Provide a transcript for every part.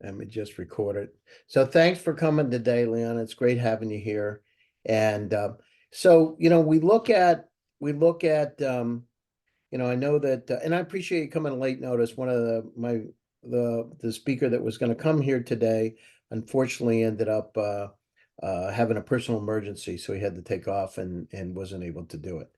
Let me just record it. So thanks for coming today, Leon. It's great having you here. And so, I know that, and I appreciate you coming late notice. One of the speaker that was going to come here today, unfortunately ended up having a personal emergency, so he had to take off and wasn't able to do it.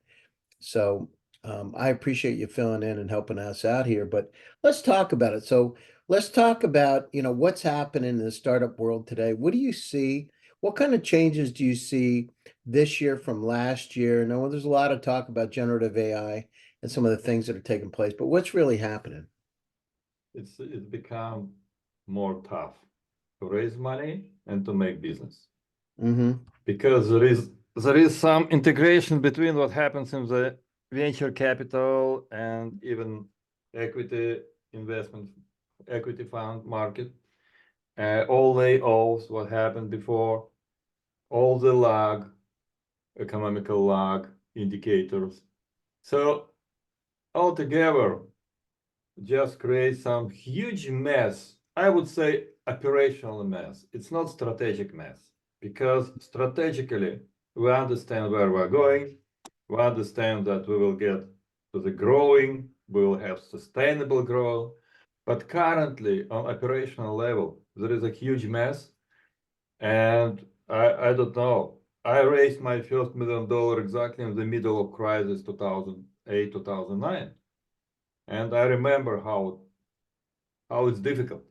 So I appreciate you filling in and helping us out here, but let's talk about it. So let's talk about, what's happening in the startup world today. What do you see? What kind of changes do you see this year from last year? Now, there's a lot of talk about generative AI and some of the things that are taking place, but what's really happening? It's become more tough to raise money and to make business. Because there is some integration between what happens in the venture capital and even equity investment, equity fund market. All layoffs, what happened before, all the lag, economical lag indicators. So altogether, just create some huge mess. I would say operational mess. It's not strategic mess, because strategically we understand where we're going. We understand that we will get to the growing, we will have sustainable growth. But currently on operational level, there is a huge mess. And I don't know. I raised my first $1 million exactly in the middle of crisis 2008, 2009. And I remember how it's difficult.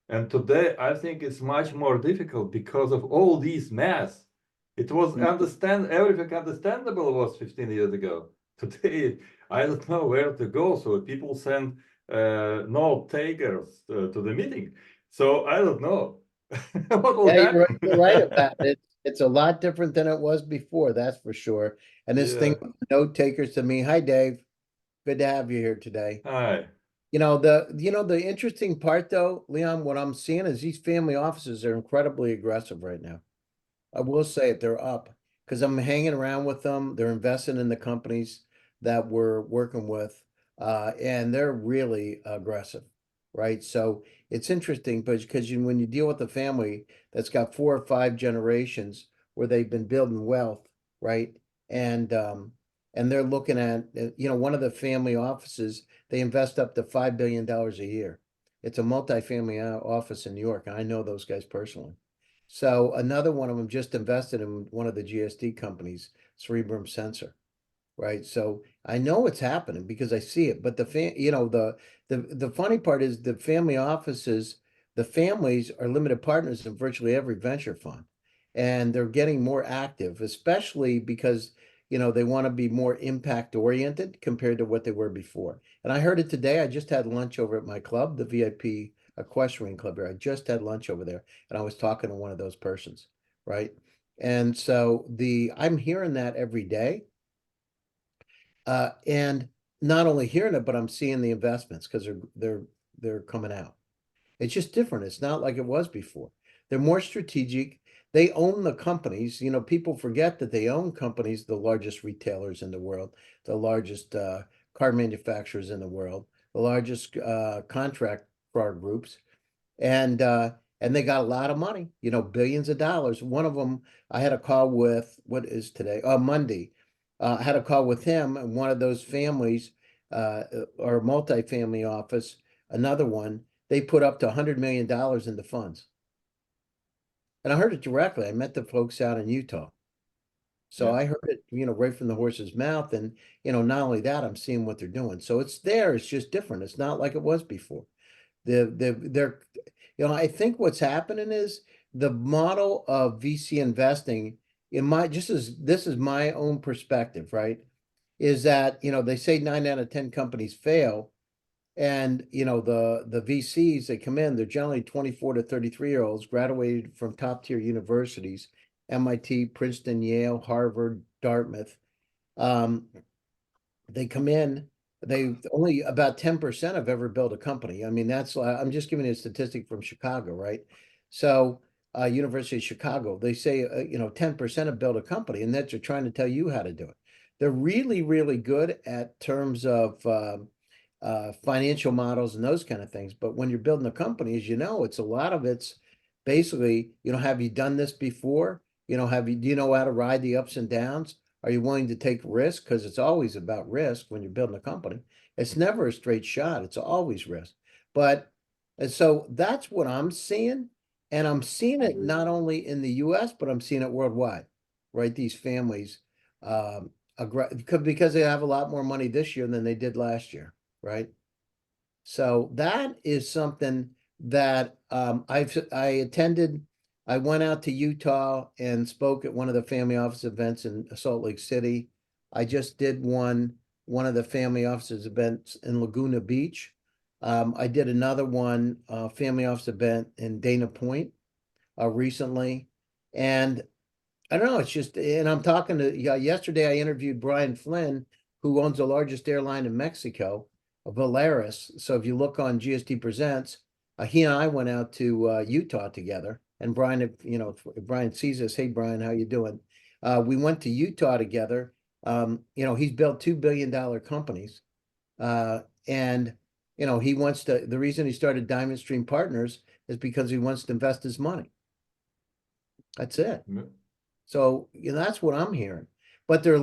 And today I think it's much more difficult because of all these mess. It was everything understandable was 15 years ago. Today I don't know where to go. So people send note takers to the meeting. So I don't know what will happen. You're right about it. It's a lot different than it was before, that's for sure. And this thing, note takers to me. Hi, Dave. Good to have you here today. Hi. The interesting part though, Leon, what I'm seeing is these family offices are incredibly aggressive right now. I will say it, they're up because I'm hanging around with them. They're investing in the companies that we're working with, and they're really aggressive, right? So it's interesting, but because when you deal with a family that's got 4 or 5 generations where they've been building wealth, right? And they're looking at, one of the family offices, they invest up to $5 billion a year. It's a multifamily office in New York, and I know those guys personally. So another one of them just invested in one of the GSD companies, Cerebrum Sensor, right? So I know it's happening because I see it. But the funny part is the family offices, the families are limited partners in virtually every venture fund, and they're getting more active, especially because they want to be more impact oriented compared to what they were before. And I heard it today. I just had lunch over at my club, the VIP Equestrian Club here. I just had lunch over there, and I was talking to one of those persons, right? And so I'm hearing that every day. And not only hearing it, but I'm seeing the investments because they're coming out. It's just different. It's not like it was before. They're more strategic. They own the companies. People forget that they own companies, the largest retailers in the world, the largest car manufacturers in the world, the largest contract car groups, and they got a lot of money. Billions of dollars. One of them, I had a call with. What is today? Monday. I had a call with him, and one of those families, or multifamily office, another one. They put up to $100 million into funds. And I heard it directly. I met the folks out in Utah. So I heard it, right from the horse's mouth. And, not only that, I'm seeing what they're doing. So it's there. It's just different. It's not like it was before. They're, I think what's happening is the model of VC investing this is my own perspective, right? Is that, they say 9 out of 10 companies fail. And the VCs, they come in, they're generally 24 to 33-year-olds graduated from top tier universities, MIT, Princeton, Yale, Harvard, Dartmouth. They come in, they only about 10% have ever built a company. I mean, I'm just giving you a statistic from Chicago, right? So University of Chicago, they say 10% have built a company, and that they're trying to tell you how to do it. They're really, really good at terms of financial models and those kind of things. But when you're building a company, as you know, it's a lot of it's basically, have you done this before? Do you know how to ride the ups and downs? Are you willing to take risk? Because it's always about risk when you're building a company. It's never a straight shot. It's always risk. But and so that's what I'm seeing. And I'm seeing it not only in the US, but I'm seeing it worldwide, right? These families, because they have a lot more money this year than they did last year, right? So that is something that I attended. I went out to Utah and spoke at one of the family office events in Salt Lake City. I just did one of the family offices events in Laguna Beach. I did another one, family office event in Dana Point recently. And I don't know, it's just, and I'm talking to, yesterday I interviewed Brian Flynn, who owns the largest airline in Mexico, Volaris. So if you look on GSD Presents, he and I went out to Utah together. And Brian, if Brian sees us, hey Brian, how you doing? We went to Utah together. He's built $2 billion companies. And he wants to, the reason he started Diamond Stream Partners is because he wants to invest his money. That's it. So, that's what I'm hearing. But they're,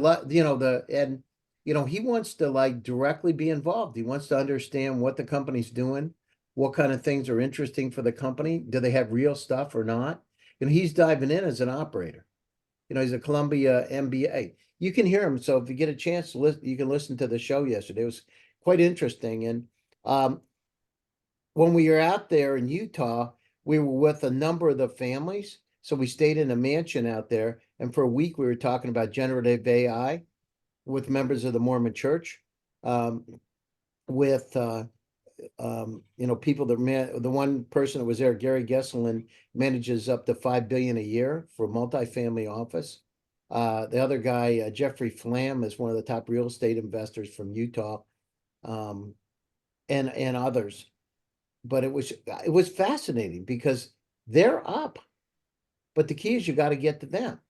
he wants to like directly be involved. He wants to understand what the company's doing, what kind of things are interesting for the company. Do they have real stuff or not? He's diving in as an operator. He's a Columbia MBA. You can hear him. So if you get a chance to listen, you can listen to the show yesterday. It was quite interesting. And when we were out there in Utah, we were with a number of the families. So we stayed in a mansion out there. And for a week, we were talking about generative AI with members of the Mormon Church, with people that the one person that was there, Gary Gesselin, manages up to $5 billion a year for multifamily office. The other guy, Jeffrey Flam, is one of the top real estate investors from Utah, and others. But it was fascinating because they're up. But the key is you got to get to them.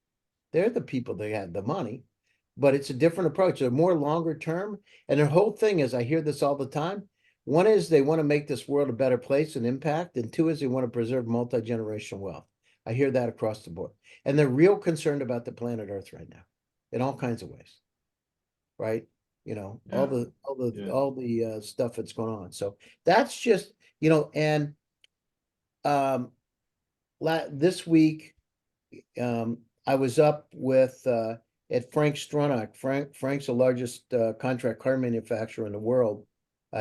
They're the people that had the money, but it's a different approach. They're more longer term. And their whole thing is, I hear this all the time. One is they want to make this world a better place and impact. And two is they want to preserve multi-generational wealth. I hear that across the board. And they're real concerned about the planet Earth right now in all kinds of ways. Right? All the stuff that's going on. So that's just, and this week, I was up with at Frank Stronach. Frank's the largest contract car manufacturer in the world.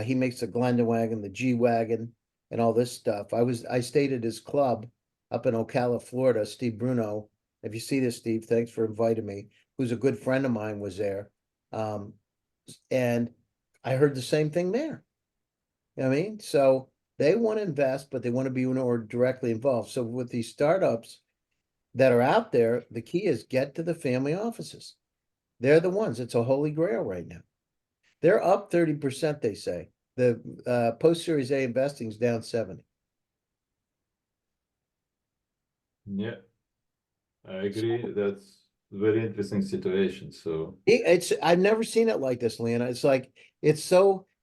He makes the Glenda wagon, the G wagon, and all this stuff. I stayed at his club up in Ocala, Florida. Steve Bruno, if you see this, Steve, thanks for inviting me. Who's a good friend of mine, was there, and I heard the same thing there. You know what I mean? So they want to invest, but they want to be more directly involved. So with these startups that are out there, the key is get to the family offices. They're the ones. It's a holy grail right now. They're up 30%, they say. The post-Series A investing is down 70%. Yeah, I agree. That's a very interesting situation. So I've never seen it like this, Lena. It's like,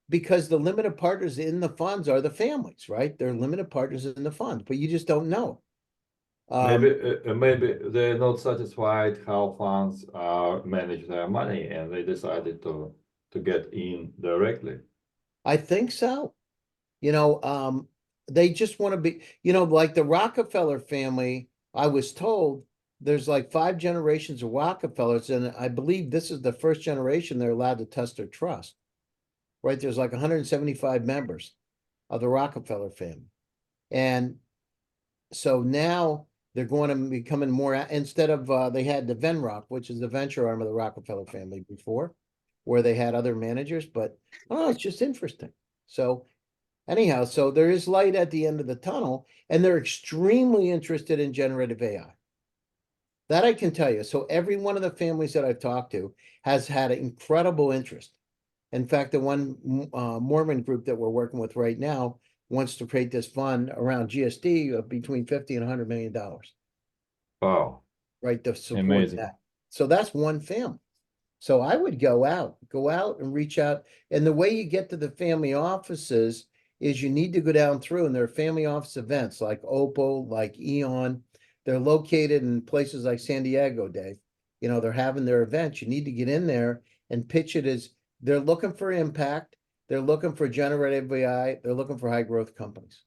because the limited partners in the funds are the families, right? They're limited partners in the funds, but you just don't know. maybe they're not satisfied how funds manage their money, and they decided to get in directly. I think so. They just want to be, like the Rockefeller family. I was told there's like 5 generations of Rockefellers, and I believe this is the first generation they're allowed to test their trust. Right? There's like 175 members of the Rockefeller family. And so now they're going to be becoming more, instead of they had the Venrock, which is the venture arm of the Rockefeller family before, where they had other managers, but it's just interesting. So anyhow, so there is light at the end of the tunnel, and they're extremely interested in generative AI. That I can tell you. So every one of the families that I've talked to has had an incredible interest. In fact, the one Mormon group that we're working with right now wants to create this fund around GSD of between $50 and $100 million. Wow. Right, to support Amazing. that. So that's one family. So I would go out and reach out. And the way you get to the family offices is you need to go down through, and there are family office events like Opal, like Eon. They're located in places like San Diego, Dave. You know, they're having their events. You need to get in there and pitch it as they're looking for impact. They're looking for generative AI. They're looking for high growth companies.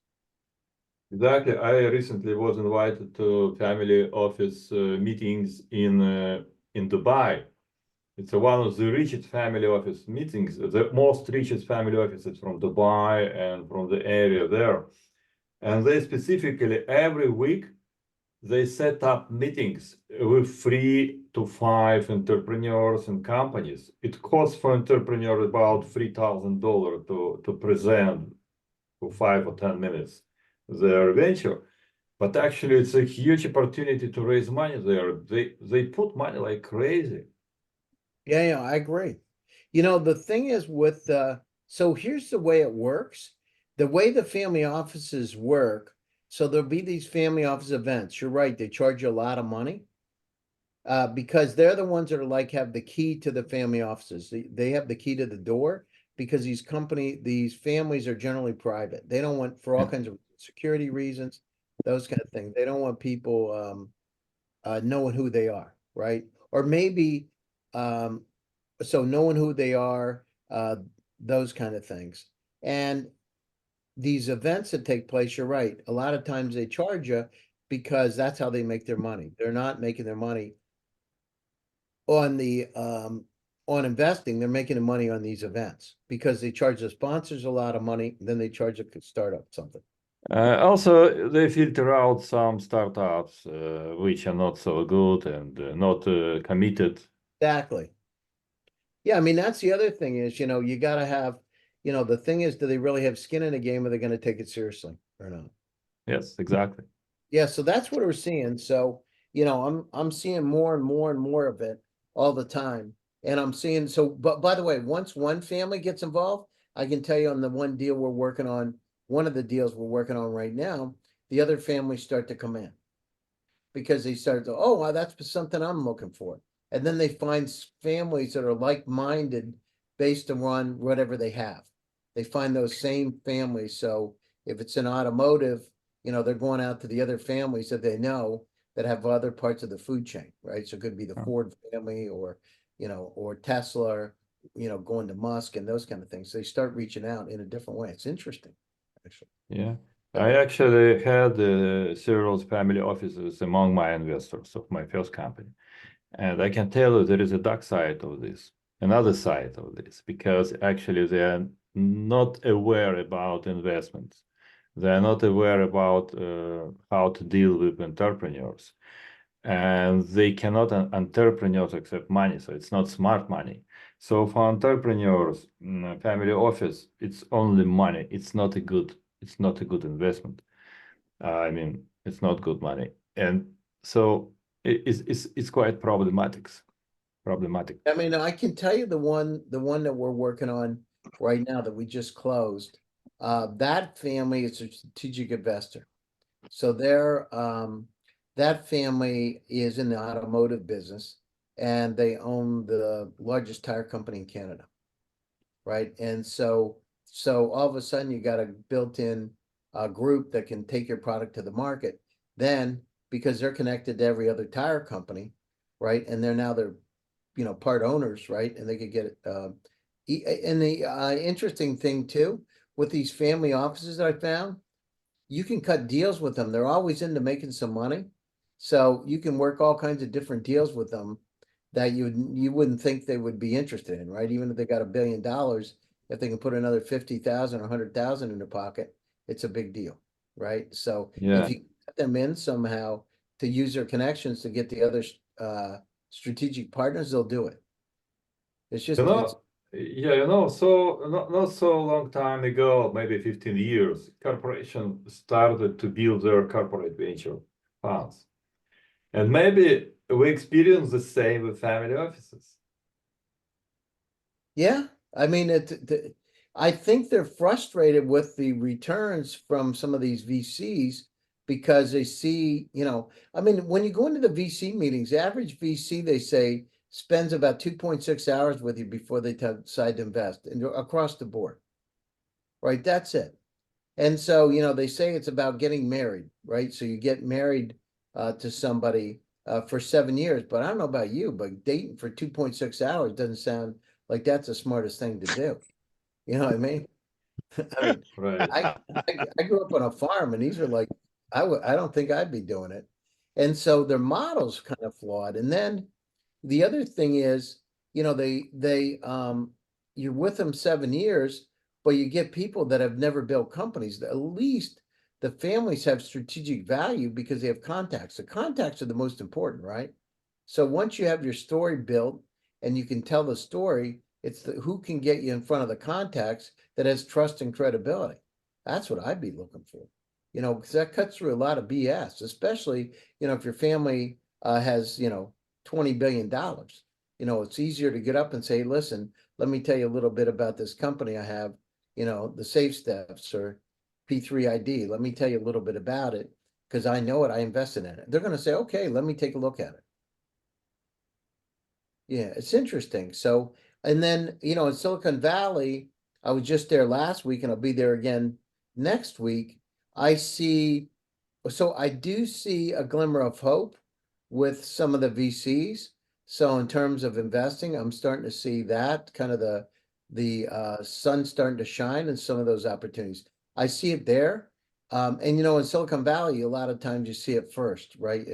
Exactly. I recently was invited to family office meetings in Dubai. It's one of the richest family office meetings, the most richest family offices from Dubai and from the area there. And they specifically every week they set up meetings with 3 to 5 entrepreneurs and companies. It costs for entrepreneur about $3,000 to present for 5 or 10 minutes their venture. But actually, it's a huge opportunity to raise money there. They put money like crazy. Yeah, I agree. You know, the thing is with so here's the way it works. The way the family offices work, so there'll be these family office events. You're right, they charge you a lot of money. Because they're the ones that are like have the key to the family offices. They have the key to the door because these families are generally private. They don't want, for all kinds of security reasons, those kind of things. They don't want people knowing who they are, right? Or maybe um, so knowing who they are, those kind of things. And these events that take place, you're right. A lot of times they charge you because that's how they make their money. They're not making their money on the on investing. They're making the money on these events because they charge the sponsors a lot of money, then they charge a startup something. Also, they filter out some startups which are not so good and not committed. Exactly. Yeah, I mean that's the other thing is, you know, you got to have, you know, the thing is, do they really have skin in the game? Are they going to take it seriously or not? Yes, exactly. Yeah, so that's what we're seeing. So, you know, I'm seeing more and more and more of it all the time. And I'm seeing so, but by the way, once one family gets involved, I can tell you on the one deal we're working on, one of the deals we're working on right now, the other families start to come in because they start to, oh, wow, that's something I'm looking for. And then they find families that are like-minded based on whatever they have. They find those same families. So if it's an automotive, you know, they're going out to the other families that they know that have other parts of the food chain, right? So it could be the Oh, Ford family or, you know, or Tesla, you know, going to Musk and those kind of things. They start reaching out in a different way. It's interesting, actually. yeah. I So actually had several family offices among my investors of my first company. And I can tell you there is a dark side of this, another side of this, because actually they are not aware about investments. They are not aware about how to deal with entrepreneurs. And they cannot entrepreneurs accept money, so it's not smart money. So for entrepreneurs, family office, it's only money. It's not a good investment. I mean, it's not good money. And so it's quite problematic. Problematic. I mean, I can tell you the one that we're working on right now that we just closed. That family is a strategic investor. So that family is in the automotive business and they own the largest tire company in Canada, right? And so all of a sudden you got a built-in group that can take your product to the market. Then because they're connected to every other tire company, right? And they're you know, part owners, right? And they could get it. And the interesting thing too, with these family offices that I found, you can cut deals with them. They're always into making some money. So you can work all kinds of different deals with them that you wouldn't think they would be interested in, right? Even if they got $1 billion, if they can put another 50,000 or 100,000 in their pocket, it's a big deal, right? So if Yeah. you get them in somehow to use their connections to get the other strategic partners, they'll do it. It's You just it's know, yeah, so not so long time ago, maybe 15 years, corporation started to build their corporate venture funds. And maybe we experience the same with family offices. Yeah, I mean I think they're frustrated with the returns from some of these VCs because they see, you know, I mean, when you go into the VC meetings, the average VC they say spends about 2.6 hours with you before they decide to invest, and across the board, right? That's it. And so, they say it's about getting married, right? So you get married to somebody for 7 years, but I don't know about you, but dating for 2.6 hours doesn't sound like that's the smartest thing to do. You know what I mean? I mean, Right. I grew up on a farm, and these are like, I don't think I'd be doing it. And so their model's kind of flawed. And then the other thing is, you're with them 7 years, but you get people that have never built companies. At least the families have strategic value because they have contacts. The contacts are the most important, right? So once you have your story built and you can tell the story, it's who can get you in front of the contacts that has trust and credibility. That's what I'd be looking for, because that cuts through a lot of BS, especially, if your family has, $20 billion. It's easier to get up and say, listen, let me tell you a little bit about this company I have, the Safe Steps or P3ID. Let me tell you a little bit about it because I know it. I invested in it. They're going to say, okay, let me take a look at it. Yeah, it's interesting. So, and then, in Silicon Valley, I was just there last week and I'll be there again next week. I do see a glimmer of hope with some of the VCs. So in terms of investing, I'm starting to see that kind of the sun starting to shine in some of those opportunities. I see it there. And in Silicon Valley, a lot of times you see it first, right?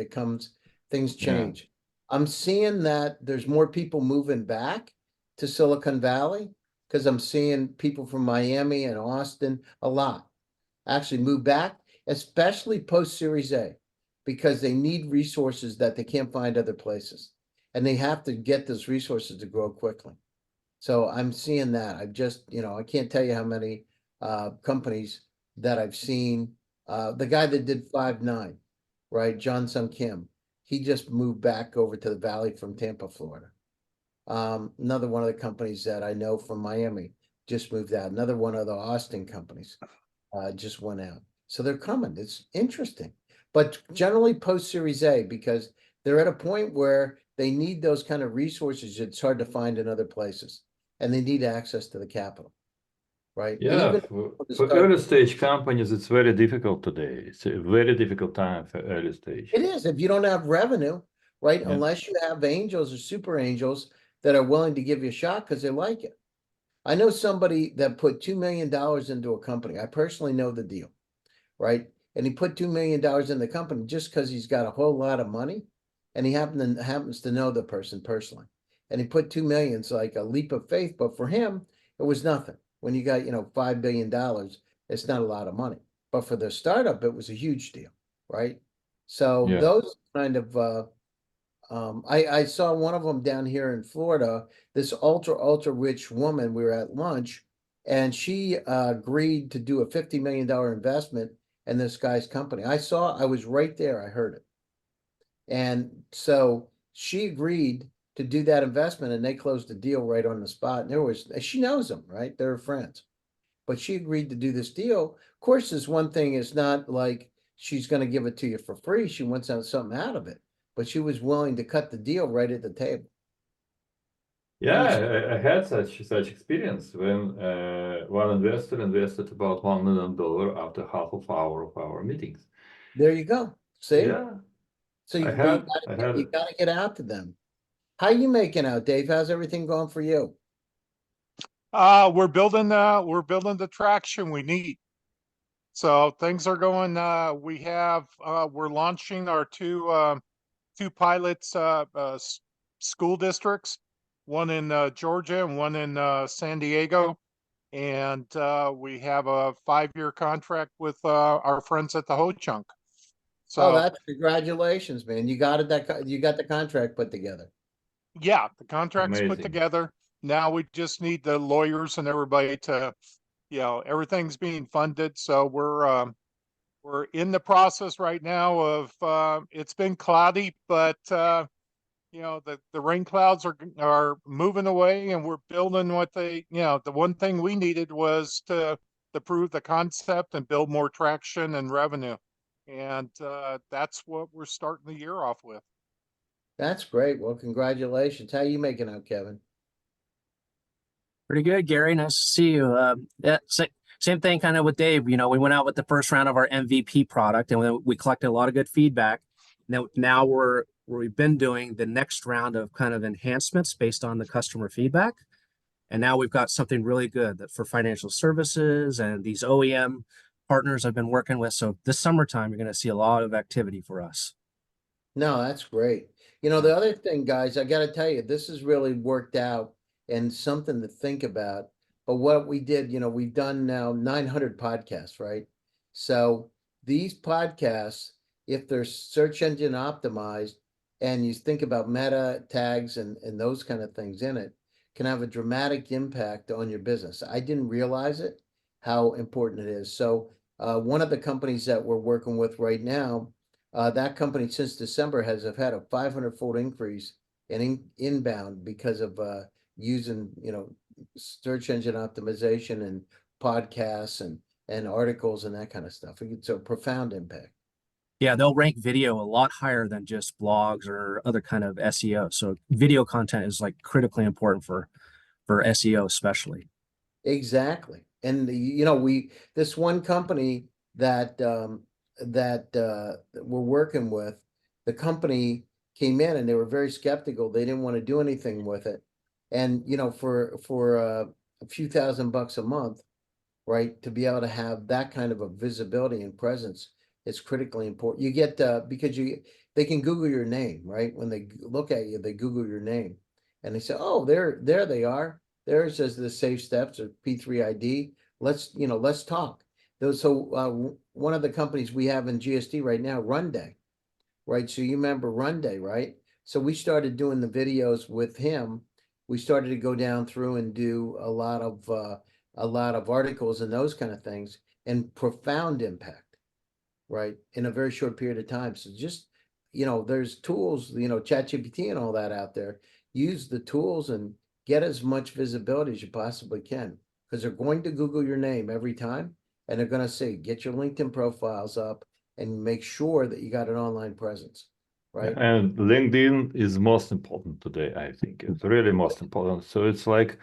Things Yeah. change. I'm seeing that there's more people moving back to Silicon Valley because I'm seeing people from Miami and Austin a lot actually move back, especially post Series A, because they need resources that they can't find other places. And they have to get those resources to grow quickly. So I'm seeing that. I've just, I can't tell you how many companies that I've seen. The guy that did 5.9, right? John Sung Kim, he just moved back over to the Valley from Tampa, Florida. Another one of the companies that I know from Miami just moved out. Another one of the Austin companies just went out. So they're coming. It's interesting, but generally post Series A because they're at a point where they need those kind of resources. It's hard to find in other places, and they need access to the capital, right? Yeah, Even to for start, early stage companies, it's very difficult today. It's a very difficult time for early stage. it is if you don't have revenue, right? Yeah. Unless you have angels or super angels that are willing to give you a shot because they like it. I know somebody that put $2 million into a company. I personally know the deal, right? And he put $2 million in the company just because he's got a whole lot of money, and he happens to know the person personally. And he put 2 million. It's like a leap of faith, but for him, it was nothing. When you got $5 billion, it's not a lot of money. But for the startup, it was a huge deal, right? So Yeah. those kind of I saw one of them down here in Florida, this ultra rich woman. We were at lunch and she agreed to do a $50 million investment in this guy's company. I was right there. I heard it. And so she agreed to do that investment and they closed the deal right on the spot. And she knows them, right? They're friends, but she agreed to do this deal. Of course, this one thing is not like she's going to give it to you for free. She wants something out of it, but she was willing to cut the deal right at the table. Yeah, Huge. I had such experience when one investor invested about $1 million after half of our meetings. There you go. See? Yeah, So I but had I had you it. gotta get out to them. How you making out, Dave? How's everything going for you? We're building the traction we need. So things are going, we're launching our two pilots, school districts, one in Georgia and one in San Diego. And we have a 5-year contract with our friends at the Ho Chunk. Oh, So that's congratulations, man. You got the contract put together. yeah, the contract's put Amazing. together. Now we just need the lawyers and everybody to, everything's being funded. So we're in the process right now of it's been cloudy, but the rain clouds are moving away, and we're building what the one thing we needed was to prove the concept and build more traction and revenue, and that's what we're starting the year off with. That's great. Well, congratulations. How you making out, Kevin? Pretty good, Gary. Nice to see you. Yeah, same thing kind of with Dave. You know, we went out with the first round of our MVP product and we collected a lot of good feedback. Now we've been doing the next round of kind of enhancements based on the customer feedback. And now we've got something really good that for financial services and these OEM partners I've been working with. So this summertime, you're going to see a lot of activity for us. No, that's great. You know, the other thing, guys, I got to tell you, this has really worked out and something to think about. But what we did, you know, we've done now 900 podcasts, right? So these podcasts, if they're search engine optimized and you think about meta tags and those kind of things in it, can have a dramatic impact on your business. I didn't realize it, how important it is. So one of the companies that we're working with right now, that company since December has had a 500-fold increase in inbound because of using, you know, search engine optimization and podcasts and articles and that kind of stuff. It's a profound impact. Yeah, they'll rank video a lot higher than just blogs or other kind of SEO. So video content is like critically important for SEO especially. Exactly. And you know, this one company that we're working with, the company came in and they were very skeptical. They didn't want to do anything with it. And you know, for a few $1,000 a month, right, to be able to have that kind of a visibility and presence is critically important. You get because they can Google your name, right? When they look at you, they Google your name and they say, oh, there they are. There it says the safe steps or P3 ID. Let's talk. So one of the companies we have in GSD right now, Runday, right? So you remember Runday, right? So we started doing the videos with him. We started to go down through and do a lot of articles and those kind of things, and profound impact, right? In a very short period of time. So just, you know, there's tools, you know, ChatGPT and all that out there. Use the tools and get as much visibility as you possibly can, because they're going to Google your name every time, and they're going to say, get your LinkedIn profiles up and make sure that you got an online presence, right? And LinkedIn is most important today, I think. It's really most important. So it's like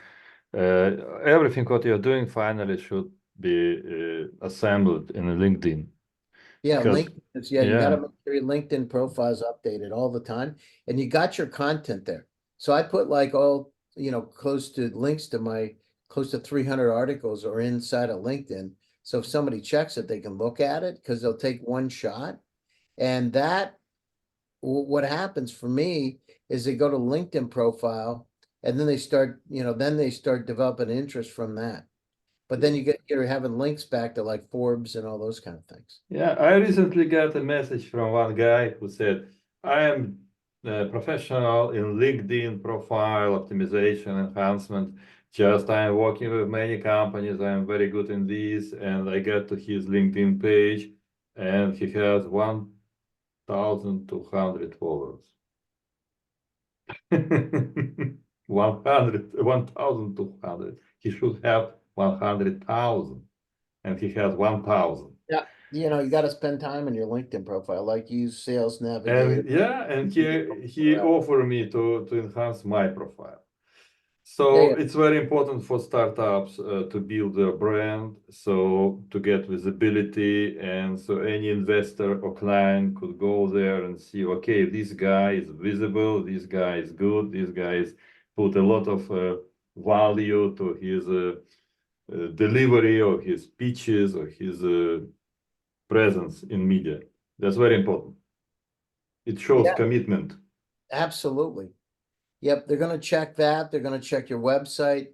everything what you're doing finally should be assembled in LinkedIn. Yeah, Because, LinkedIn. Yeah, you got to make sure your LinkedIn profile's updated all the time, and you got your content there. So I put like all, you know, close to links to my close to 300 articles are inside of LinkedIn. So if somebody checks it, they can look at it because they'll take one shot. And what happens for me is they go to LinkedIn profile and then they start, you know, then they start developing interest from that. But then you're having links back to like Forbes and all those kind of things. yeah, I recently got a message from one guy who said, I am a professional in LinkedIn profile optimization enhancement. Just I am working with many companies. I am very good in this. And I got to his LinkedIn page and he has 1,200 followers. 1,200. He should have 100,000 and he has 1,000. Yeah, you know, you got to spend time in your LinkedIn profile, like use Sales Navigator. And yeah, and he offered me to enhance my profile. So it's very important for startups to build their brand, so to get visibility, and so any investor or client could go there and see, okay, this guy is visible, this guy is good, this guy is put a lot of value to his delivery or his pitches or his presence in media. That's very important. It shows commitment. Absolutely. Yep, they're going to check that. They're going to check your website.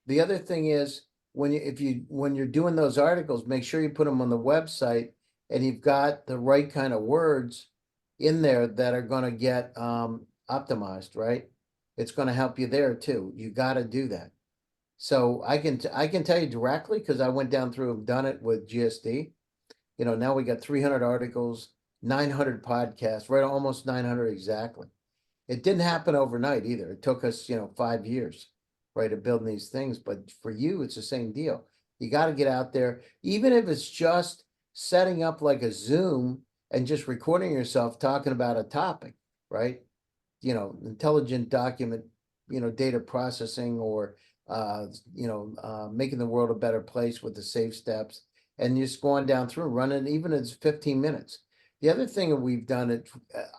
The other thing is when you're doing those articles, make sure you put them on the website and you've got the right kind of words in there that are going to get optimized, right? It's going to help you there too. You got to do that. So I can tell you directly because I went down through and done it with GSD. You know, now we got 300 articles, 900 podcasts, right? Almost 900 exactly. It didn't happen overnight either. It took us, you know, 5 years, right, of building these things. But for you, it's the same deal. You got to get out there, even if it's just setting up like a Zoom and just recording yourself talking about a topic, right? intelligent document, data processing, or, making the world a better place with the safe steps, and just going down through, running, even if it's 15 minutes. The other thing that we've done,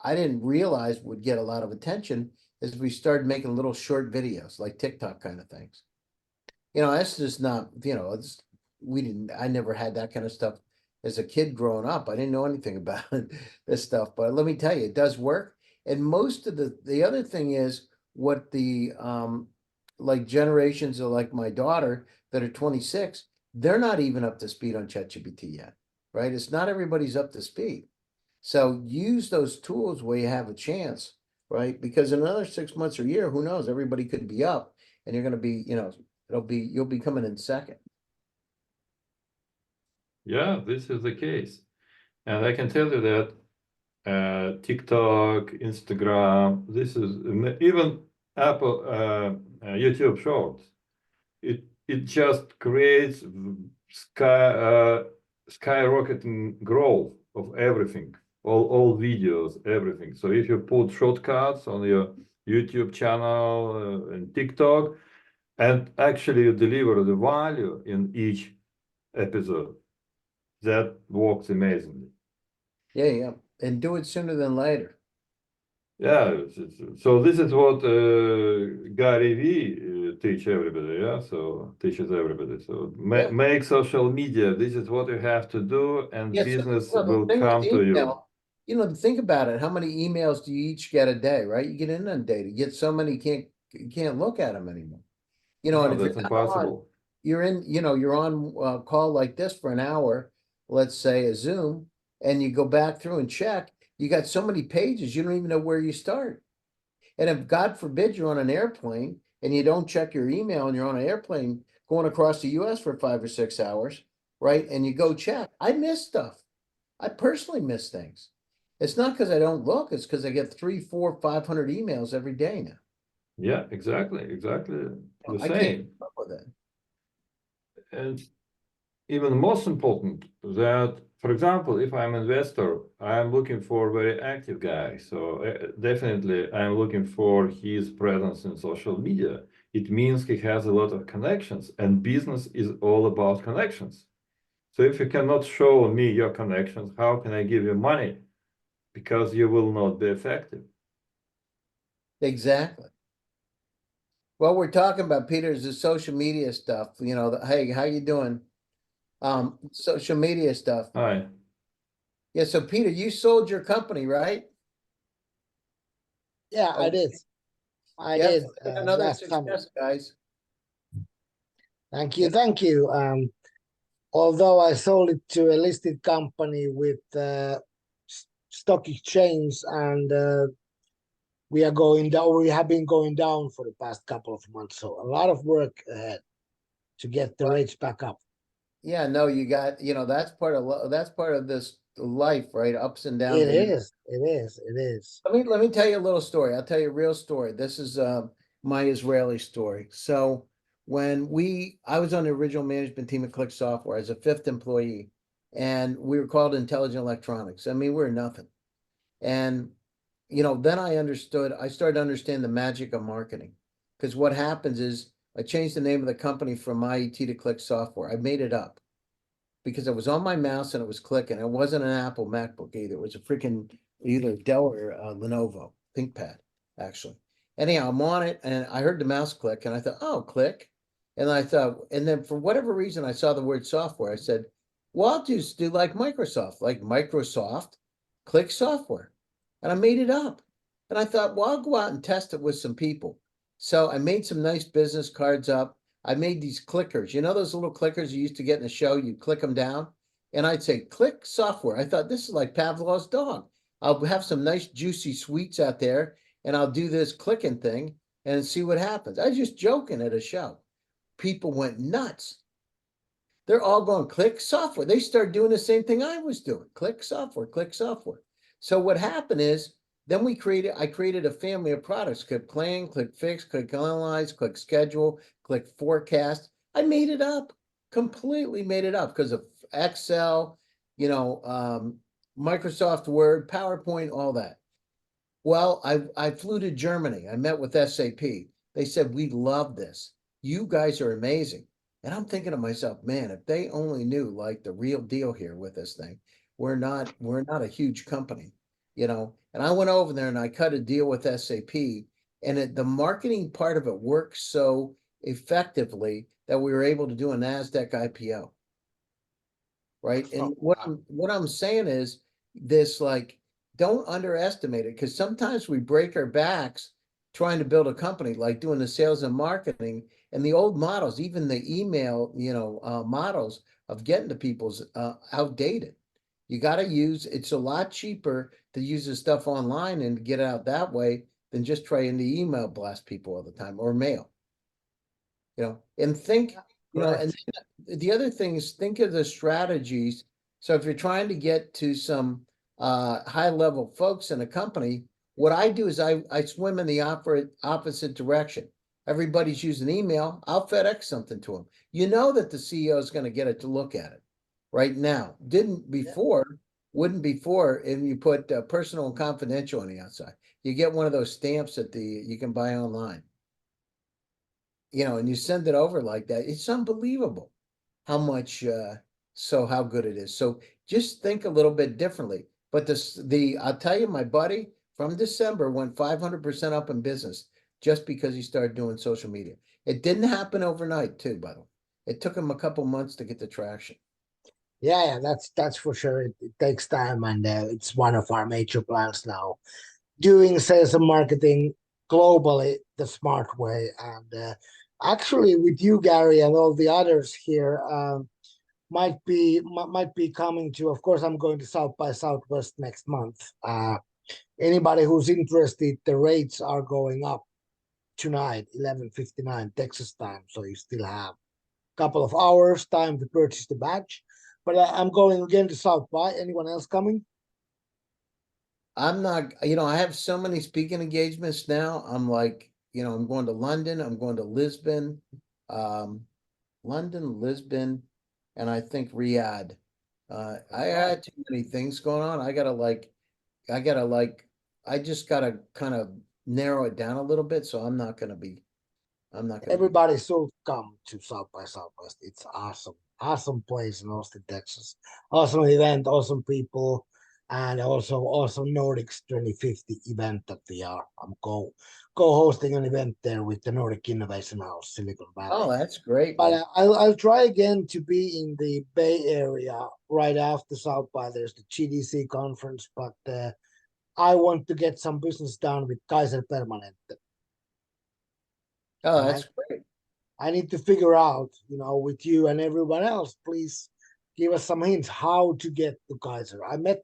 I didn't realize would get a lot of attention, is we started making little short videos, like TikTok kind of things. That's just not, I never had that kind of stuff as a kid growing up. I didn't know anything about this stuff, but let me tell you, it does work. And most of the other thing is what the, like generations of like my daughter that are 26, they're not even up to speed on ChatGPT yet, right? It's not everybody's up to speed. So use those tools where you have a chance, right? Because in another 6 months or a year, who knows? Everybody could be up, and you're going to be, you'll be coming in second. Yeah, this is the case. And I can tell you that TikTok, Instagram, this is even Apple YouTube Shorts. It just creates skyrocketing growth of everything, all videos, everything. So if you put shortcuts on your YouTube channel and TikTok, and actually you deliver the value in each episode, that works amazingly. Yeah. And do it sooner than later. Yeah, so this is what Gary Vee teaches everybody. So teaches everybody. So make social media. This is what you have to do, and business will come to you. Think about it. How many emails do you each get a day, right? You get inundated. You get so many, you can't look at them anymore. No, And if that's impossible. You're on a call like this for an hour, let's say a Zoom, and you go back through and check. You got so many pages, you don't even know where you start. And if God forbid you're on an airplane and you don't check your email and you're on an airplane going across the US for 5 or 6 hours, right? And you go check, I miss stuff. I personally miss things. It's not because I don't look, it's because I get 300, 400, 500 emails every day now. Yeah, exactly the I same. can't keep up with it. And even most important that, for example, if I'm an investor, I'm looking for a very active guy. So definitely I'm looking for his presence in social media. It means he has a lot of connections, and business is all about connections. So if you cannot show me your connections, how can I give you money? Because you will not be effective. Exactly. Well, we're talking about, Peter, is the social media stuff. Hey, how you doing? Social media stuff. Hi. Yeah, so Peter, you sold your company, right? Yeah, I did. I Yep, did another last summer. success, guys. Thank you, Yep. thank you. Although I sold it to a listed company with stock exchange, and we are going down. We have been going down for the past couple of months, so a lot of work ahead to get the rates back up. Yeah, no, you got, that's part of this life, right? Ups and downs. It is. It is. It is. Let me tell you a little story. I'll tell you a real story. This is my Israeli story. So when I was on the original management team at Click Software as a 5th employee, and we were called Intelligent Electronics. I mean, we're nothing. And then I started to understand the magic of marketing. Because what happens is I changed the name of the company from IET to Click Software. I made it up because it was on my mouse and it was clicking. It wasn't an Apple MacBook either. It was a freaking either Dell or Lenovo ThinkPad, actually. Anyhow, I'm on it and I heard the mouse click and I thought, oh, click. And I thought, and then for whatever reason, I saw the word software. I said, well, I'll just do like Microsoft, Click Software. And I made it up. And I thought, well, I'll go out and test it with some people. So I made some nice business cards up. I made these clickers. You know those little clickers you used to get in the show? You click them down. And I'd say, Click Software. I thought this is like Pavlov's dog. I'll have some nice juicy sweets out there and I'll do this clicking thing and see what happens. I was just joking at a show. People went nuts. They're all going, Click Software. They started doing the same thing I was doing. Click Software, Click Software. So what happened is, then I created a family of products: Click Plan, Click Fix, Click Analyze, Click Schedule, Click Forecast. I made it up, completely made it up because of Excel, Microsoft Word, PowerPoint, all that. Well, I flew to Germany. I met with SAP. They said, we love this. You guys are amazing. And I'm thinking to myself, man, if they only knew like the real deal here with this thing, we're not a huge company, you know. And I went over there and I cut a deal with SAP, and the marketing part of it works so effectively that we were able to do a NASDAQ IPO. Right. And what I'm saying is this, like, don't underestimate it, because sometimes we break our backs trying to build a company, like doing the sales and marketing, and the old models, even the email, models of getting to people's outdated. You got to it's a lot cheaper to use this stuff online and get out that way than just trying to email blast people all the time or mail. And think, and the other thing is think of the strategies. So if you're trying to get to some high level folks in a company, what I do is I swim in the opposite direction. Everybody's using email. I'll FedEx something to them. You know that the CEO is going to get it to look at it right now. Wouldn't before, and you put personal and confidential on the outside. You get one of those stamps that you can buy online. And you send it over like that. It's unbelievable how much, how good it is. So just think a little bit differently. But I'll tell you, my buddy from December went 500% up in business just because he started doing social media. It didn't happen overnight too, by the way. It took him a couple months to get the traction. Yeah, that's for sure. It takes time, and it's one of our major plans now. Doing sales and marketing globally the smart way, and actually with you, Gary, and all the others here, might be coming to. Of course, I'm going to South by Southwest next month. Anybody who's interested, the rates are going up tonight, 11:59 Texas time, so you still have a couple of hours time to purchase the badge. But I'm going again to South by. Anyone else coming? I'm not, I have so many speaking engagements now. I'm like, I'm going to London, I'm going to Lisbon, London, Lisbon, and I think Riyadh. I had too many things going on. I just gotta kind of narrow it down a little bit. So I'm not gonna be. Everybody should come to South by Southwest. It's awesome. Awesome place in Austin, Texas. Awesome event, awesome people, and also awesome Nordics 2050 event that we are. I'm co-hosting an event there with the Nordic Innovation House, Silicon Valley. Oh, that's great. But I'll try again to be in the Bay Area right after South by. There's the GDC conference, but I want to get some business done with Kaiser Permanente. Oh, that's great. I need to figure out, with you and everyone else, please give us some hints how to get to Kaiser. I met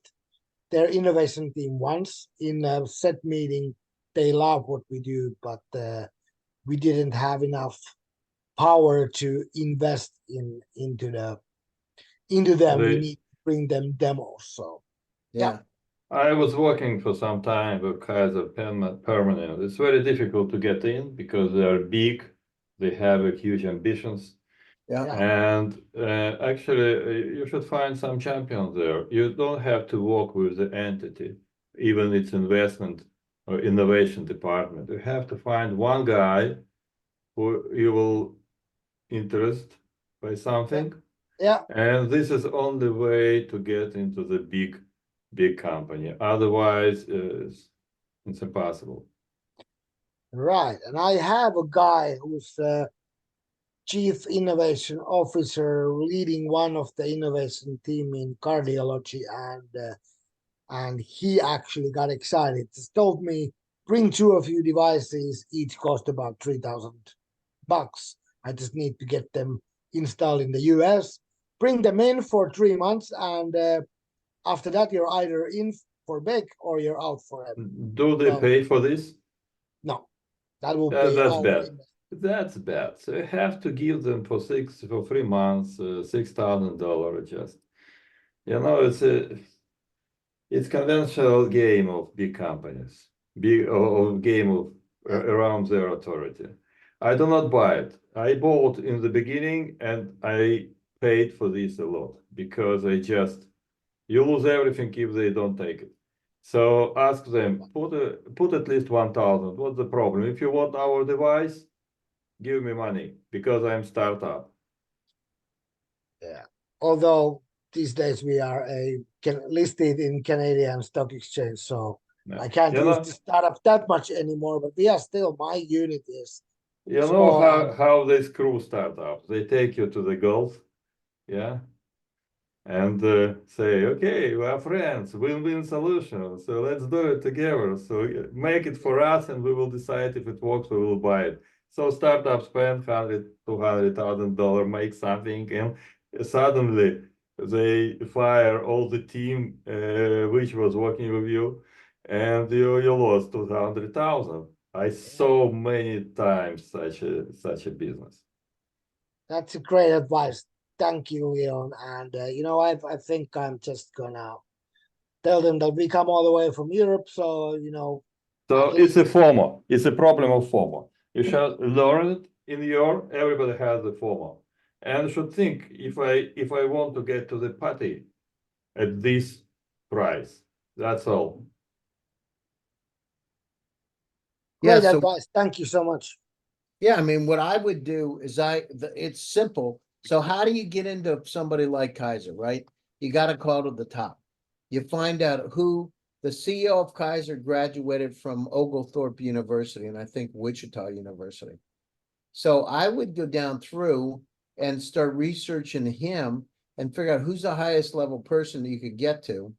their innovation team once in a set meeting. They love what we do, but we didn't have enough power to invest into them. We need to bring them demos. So yeah. I was working for some time with Kaiser Permanente. It's very difficult to get in because they are big. They have huge ambitions. Yeah. And actually, you should find some champions there. You don't have to work with the entity, even its investment or innovation department. You have to find one guy who you will interest by something. Yeah. And this is only way to get into the big company. Otherwise, it's impossible. Right. And I have a guy who's Chief Innovation Officer leading one of the innovation team in cardiology, and he actually got excited. He told me, bring 2 of you devices, each cost about $3,000. I just need to get them installed in the US, bring them in for 3 months, and after that, you're either in for big or you're out forever. Do they pay for this? No, that will be that's bad. Investment. That's bad. So you have to give them for 3 months, $6,000 just. It's conventional game of big companies, game of around their authority. I do not buy it. I bought in the beginning and I paid for this a lot because you lose everything if they don't take it. So ask them, put at least 1,000. What's the problem? If you want our device, give me money because I'm startup. Yeah. Although these days we are listed in Canadian Stock Exchange, so Yeah. I can't You use know, the startup that much anymore. But we are still, my unit is you know small. how they screw startups. They take you to the Gulf, yeah, and say, okay, we are friends, win-win solution. So let's do it together. So make it for us, and we will decide if it works. We will buy it. So startups spend $200,000, make something, and suddenly they fire all the team which was working with you, and you lost 200,000. I saw many times such a business. That's a great advice. Thank you, Leon. And I think I'm just gonna tell them that we come all the way from Europe, so So at it's a least FOMO. It's a problem of FOMO. You should learn it in your. Everybody has the FOMO, and should think if I want to get to the party at this price. That's all. Yeah, great so advice. Thank you so much. yeah, I mean, what I would do is it's simple. So how do you get into somebody like Kaiser, right? You got to call to the top. You find out who the CEO of Kaiser graduated from Oglethorpe University and I think Wichita University. So I would go down through and start researching him and figure out who's the highest level person that you could get to,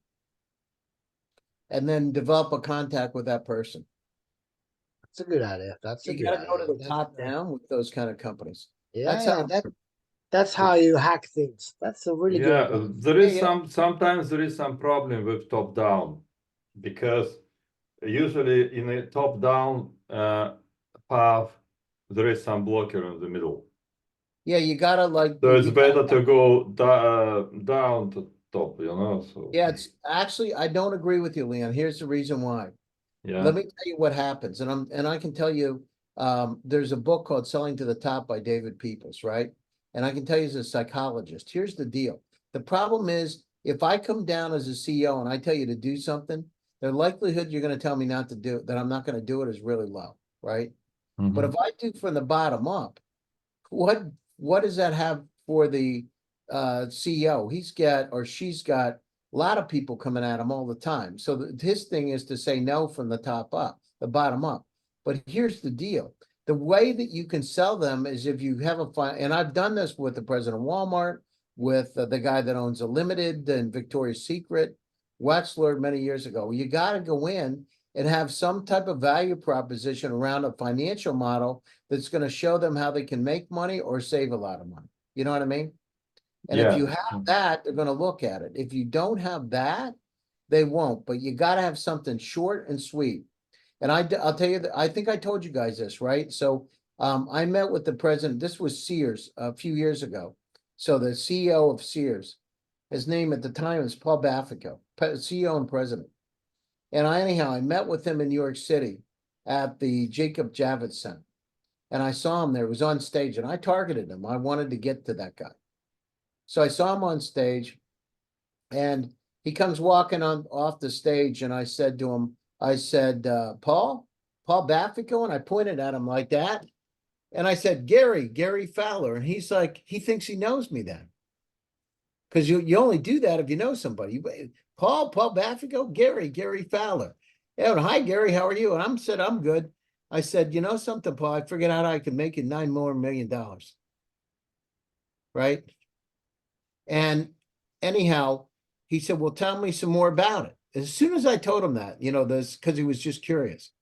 and then develop a contact with that person. That's a good idea. That's a You good got to go to idea. the top down with those kind of companies. Yeah, That's yeah, how. that's how you hack things. That's a really good Yeah, advice. there is Yeah, yeah. sometimes there is some problem with top down, because usually in a top down path there is some blocker in the middle. Yeah, you gotta like. So it's you better gotta- to go down to top, So Yeah, it's actually I don't agree with you, Leon. Here's the reason why. yeah. Let me tell you what happens, and I can tell you. There's a book called "Selling to the Top" by David Peoples, right? And I can tell you as a psychologist. Here's the deal: the problem is if I come down as a CEO and I tell you to do something, the likelihood you're going to tell me not to do it, that I'm not going to do it, is really low, right? But Mhm. if I do from the bottom up, what does that have for the CEO? He's got or she's got a lot of people coming at him all the time. So his thing is to say no from the top up, the bottom up. But here's the deal. The way that you can sell them is if you have and I've done this with the president of Walmart, with the guy that owns a Limited and Victoria's Secret, Wetzler many years ago. You got to go in and have some type of value proposition around a financial model that's going to show them how they can make money or save a lot of money. You know what I mean? And if Yeah. you have that, they're going to look at it. If you don't have that, they won't. But you got to have something short and sweet. And I'll tell you that I think I told you guys this, right? So I met with the president. This was Sears a few years ago. So the CEO of Sears, his name at the time was Paul Baffico, CEO and president. And I met with him in New York City at the Jacob Javits Center. And I saw him there. He was on stage, and I targeted him. I wanted to get to that guy. So I saw him on stage, and he comes walking on off the stage, and I said to him, Paul Baffico, and I pointed at him like that. And I said, Gary Fowler. And he's like, he thinks he knows me then. Because you only do that if you know somebody. Paul Baffico, Gary Fowler. Yeah, hi, Gary, how are you? And I'm good. I said, you know something, Paul, I figured out I could make you $9 more million. Right. And anyhow, he said, well, tell me some more about it. As soon as I told him that, this, because he was just curious.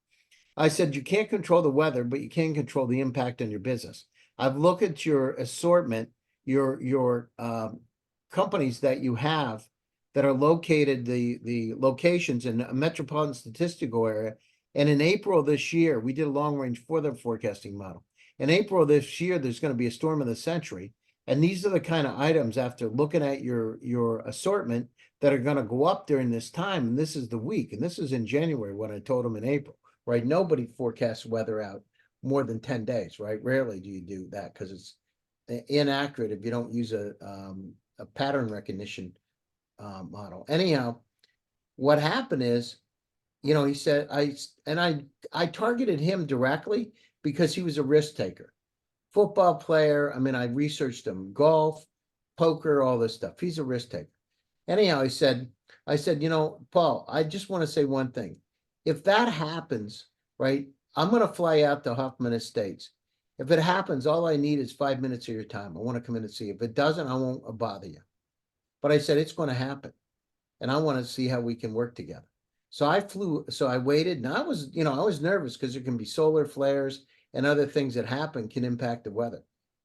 I said, you can't control the weather, but you can control the impact on your business. I've looked at your assortment, your companies that you have that are located, the locations in a metropolitan statistical area. And in April of this year, we did a long range weather forecasting model. In April of this year, there's going to be a storm of the century. And these are the kind of items, after looking at your assortment, that are going to go up during this time. And this is the week. And this is in January when I told them in April. Right? Nobody forecasts weather out more than 10 days, right? Rarely do you do that because it's inaccurate if you don't use a pattern recognition model. Anyhow, what happened is you know, he said, I targeted him directly because he was a risk taker. Football player. I mean, I researched him, golf, poker, all this stuff. He's a risk taker. Anyhow, I said, you know, Paul, I just want to say one thing. If that happens, right, I'm going to fly out to Hoffman Estates. If it happens, all I need is 5 minutes of your time. I want to come in and see you. If it doesn't, I won't bother you. But I said, it's going to happen. And I want to see how we can work together. So I waited, and I was nervous because there can be solar flares and other things that happen can impact the weather.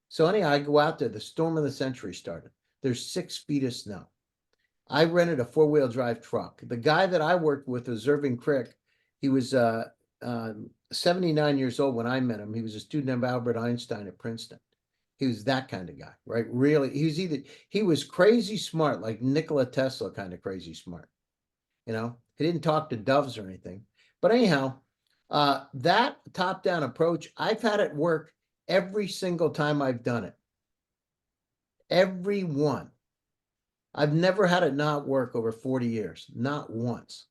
So anyhow, I go out there, the storm of the century started. There's 6 feet of snow. I rented a 4-wheel drive truck. The guy that I worked with was Irving Crick. He was 79 years old when I met him. He was a student of Albert Einstein at Princeton. He was that kind of guy, right? Really, he was crazy smart, like Nikola Tesla kind of crazy smart. You know, he didn't talk to doves or anything. But anyhow, that top-down approach, I've had it work every single time I've done it. Every one. I've never had it not work over 40 years, not once.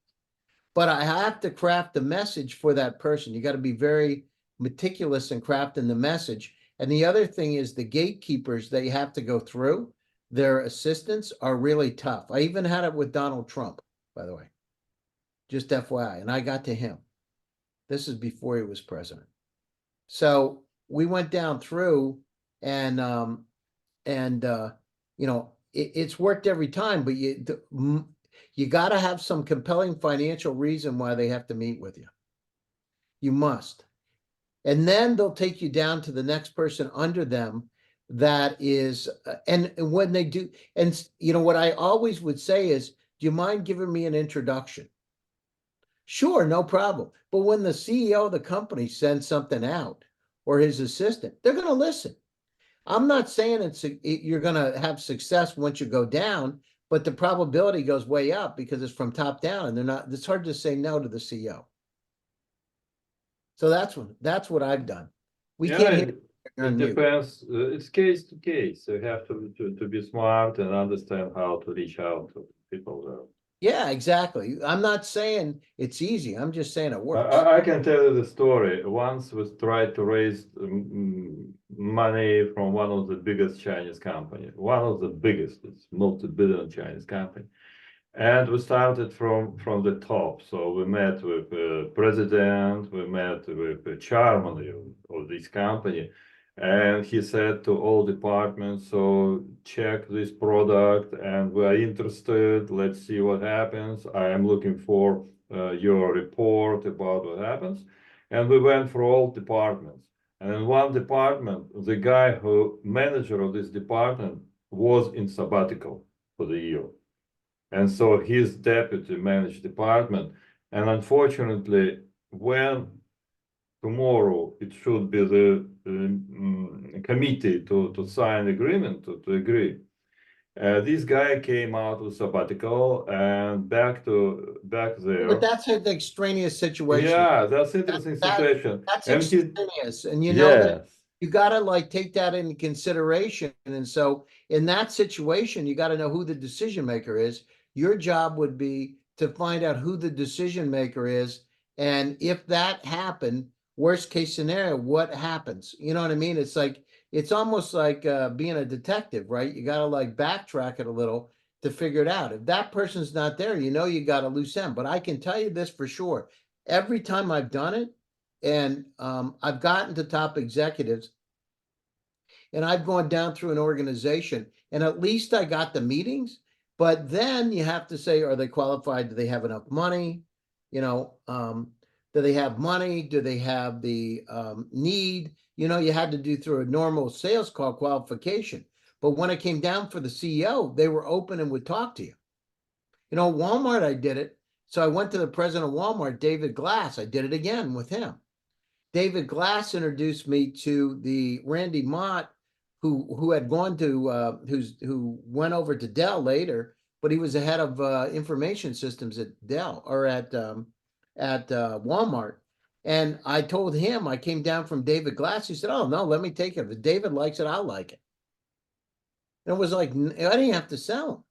But I have to craft the message for that person. You got to be very meticulous in crafting the message. And the other thing is the gatekeepers they have to go through, their assistants are really tough. I even had it with Donald Trump, by the way, just FYI. And I got to him. This is before he was president. So we went down through and you know, it's worked every time, but you got to have some compelling financial reason why they have to meet with you. You must. And then they'll take you down to the next person under them that is, and when they do, and you know, what I always would say is, do you mind giving me an introduction? Sure, no problem. But when the CEO of the company sends something out or his assistant, they're going to listen. I'm not saying you're going to have success once you go down, but the probability goes way up because it's from top down and it's hard to say no to the CEO. So that's what I've done. We can't hear it depends. It's case to case. So you have to be smart and understand how to reach out to people. Yeah, exactly. I'm not saying it's easy. I'm just saying it works. I can tell you the story. Once we tried to raise money from one of the biggest Chinese companies, one of the biggest, it's multi-billion Chinese company. And we started from the top. So we met with the president, we met with the chairman of this company. And he said to all departments, so check this product and we are interested. Let's see what happens. I am looking for your report about what happens. And we went for all departments. And in one department, the guy manager of this department was in sabbatical for the year. And so his deputy managed department. And unfortunately, when tomorrow it should be the committee to sign agreement, to agree. This guy came out with sabbatical and back there. But that's an extraneous situation. Yeah, that's interesting situation. That's and extraneous. And you know that you got to like take that into consideration. And so in that situation, you got to know who the decision maker is. Your job would be to find out who the decision maker is. And if that happened, worst case scenario, what happens? You know what I mean? It's like, it's almost like being a detective, right? You got to like backtrack it a little to figure it out. If that person's not there, you know, you got a loose end. But I can tell you this for sure. Every time I've done it, and I've gotten to top executives, and I've gone down through an organization, and at least I got the meetings. But then you have to say, are they qualified? Do they have enough money? You know, do they have money? Do they have the need? You know, you had to do through a normal sales call qualification. But when it came down for the CEO, they were open and would talk to you. You know, Walmart, I did it. So I went to the president of Walmart, David Glass. I did it again with him. David Glass introduced me to the Randy Mott, who had gone to who went over to Dell later, but he was the head of information systems at Dell or at Walmart. And I told him, I came down from David Glass. He said, oh, no, let me take it. If David likes it, I'll like it. And it was like, I didn't have to sell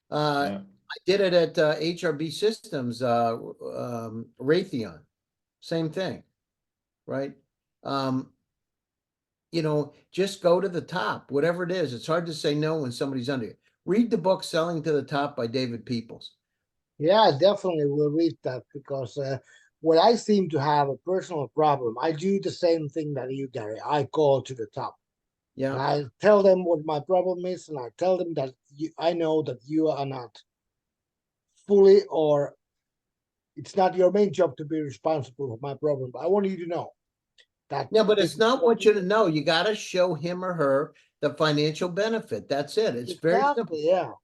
him. I did it at HRB Systems, Raytheon, same thing, right? You know, just go to the top, whatever it is. It's hard to say no when somebody's under you. Read the book Selling to the Top by David Peoples. Yeah, I definitely will read that because when I seem to have a personal problem, I do the same thing that you, Gary. I call to the top. And Yeah. I tell them what my problem is, and I tell them that I know that you are not fully, or it's not your main job to be responsible for my problem. But I want you to know that Yeah, but this it's is not what what you to know. You got to show him or her the financial benefit. That's it. It's very simple. exactly, yeah. You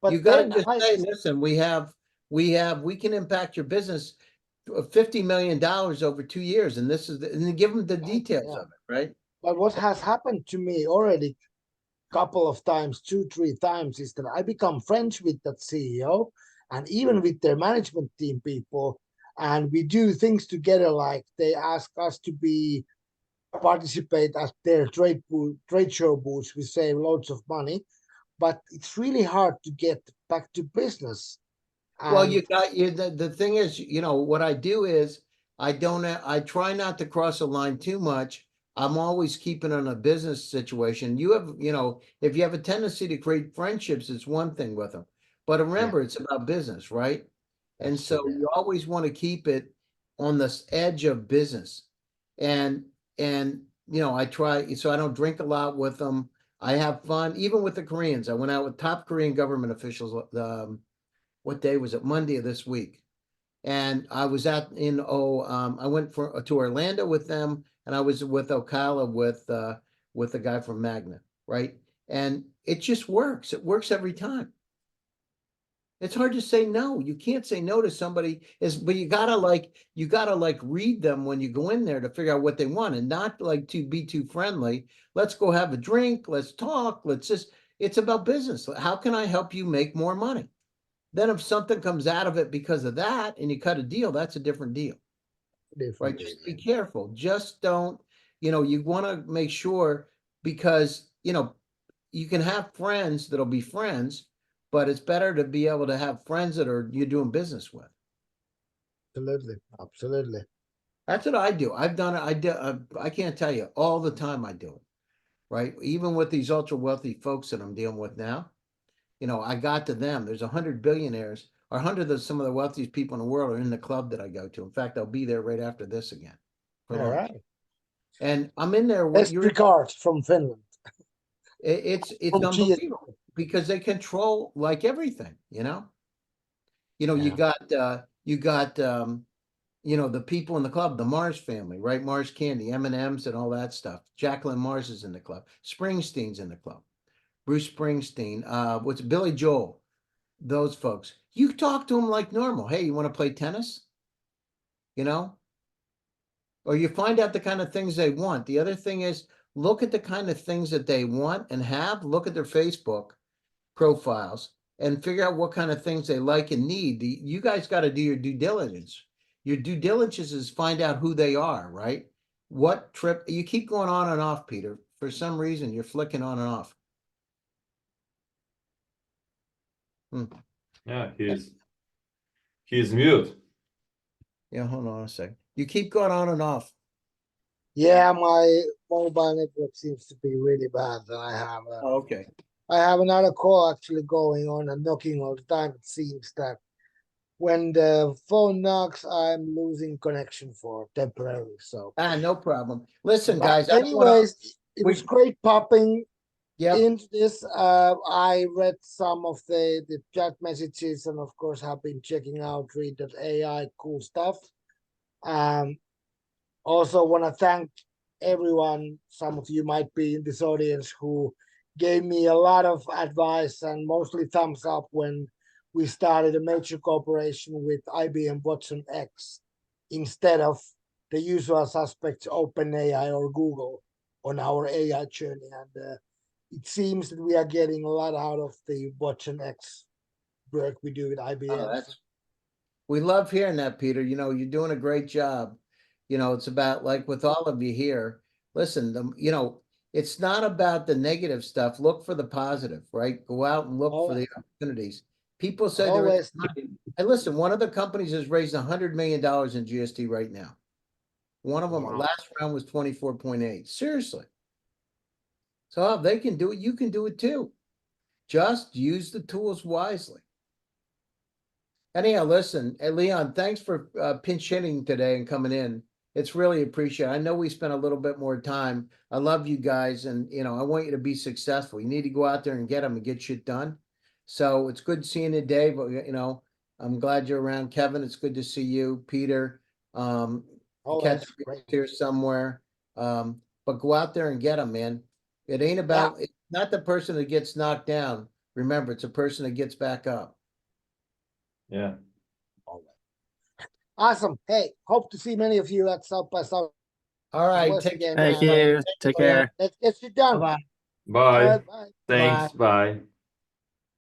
But got to then just say, listen, we can impact your business $50 million over 2 years. And this is, and then give them the details yeah. of it, right? But what has happened to me already couple of times, 2, 3 times, is that I become friends with that CEO and even with their management team people, and we do things together. Like they ask us to be participate at their trade show booths. We save loads of money, but it's really hard to get back to business. Well, And you got you. The thing is, you know, what I do is I try not to cross a line too much. I'm always keeping on a business situation. You have, you know, if you have a tendency to create friendships, it's one thing with them. But remember, it's about business, right? And that's true. so you always want to keep it on this edge of business. And you know, I try so I don't drink a lot with them. I have fun, even with the Koreans. I went out with top Korean government officials. What day was it? Monday of this week. And I was I went to Orlando with them, and I was with Ocala with the guy from Magna, right? And it just works. It works every time. It's hard to say no. You can't say no to somebody but you gotta like read them when you go in there to figure out what they want, and not like to be too friendly. Let's go have a drink. Let's talk. It's about business. How can I help you make more money? Then if something comes out of it because of that and you cut a deal, that's a different deal, right? Definitely, Just be careful. Just don't, you know, you want to make sure, because, you know, you can have friends that'll be friends, but it's better to be able to have friends that are you're doing business with. absolutely, absolutely. That's what I do. I've done it. I can't tell you all the time I do it, right? Even with these ultra wealthy folks that I'm dealing with now. You know, I got to them. There's 100 billionaires, or 100 of some of the wealthiest people in the world are in the club that I go to. In fact, I'll be there right after this again for All lunch. right. And I'm in there. Best regards from Finland. It's From GSD. unbelievable because they control like everything. You know, Yeah. you got you know, the people in the club, the Mars family, right? Mars Candy, M&Ms, and all that stuff. Jacqueline Mars is in the club. Springsteen's in the club. Bruce Springsteen. What's Billy Joel? Those folks. You talk to them like normal. Hey, you want to play tennis? You know? Or you find out the kind of things they want. The other thing is look at the kind of things that they want and have. Look at their Facebook profiles and figure out what kind of things they like and need. You guys got to do your due diligence. Your due diligence is find out who they are, right? What trip you keep going on and off, Peter. For some reason, you're flicking on and off. Yeah, he's mute. Yeah, hold on a second. You keep going on and off. Yeah, my mobile network seems to be really bad. Oh, okay. I have another call actually going on and knocking all the time. It seems that when the phone knocks, I'm losing connection for temporarily. So, No problem. Listen, but guys, I don't want anyways, it was great popping Yep. into this. I read some of the chat messages, and of course have been checking out read.ai, cool stuff. Also want to thank everyone. Some of you might be in this audience who gave me a lot of advice and mostly thumbs up when we started a major cooperation with IBM Watson X instead of the usual suspects, OpenAI or Google, on our AI journey. And it seems that we are getting a lot out of the Watson X work we do with IBM. We love hearing that, Peter. You know, you're doing a great job. You know, it's about like with all of you here. Listen, you know, it's not about the negative stuff. Look for the positive, right? Go out and look for the opportunities. People say they're, Always. and listen, one of the companies is raising $100 million in GSD right now. One of them, Wow. last round was 24.8. Seriously. So if they can do it, you can do it too. Just use the tools wisely. Anyhow, listen, Leon, thanks for pinch hitting today and coming in. It's really appreciated. I know we spent a little bit more time. I love you guys, and I want you to be successful. You need to go out there and get them and get shit done. So it's good seeing you, Dave. I'm glad you're around. Kevin, it's good to see you. Peter, Always. catch Great. here somewhere. But go out there and get them, man. It ain't about, it's not the person that gets knocked down. Remember, it's a person that gets back up. Yeah. Awesome. Hey, hope to see many of you at South by South. All right, West take again. Thank And, you. Take care. let's get you done. Bye-bye. Bye. Bye. Thanks. Bye.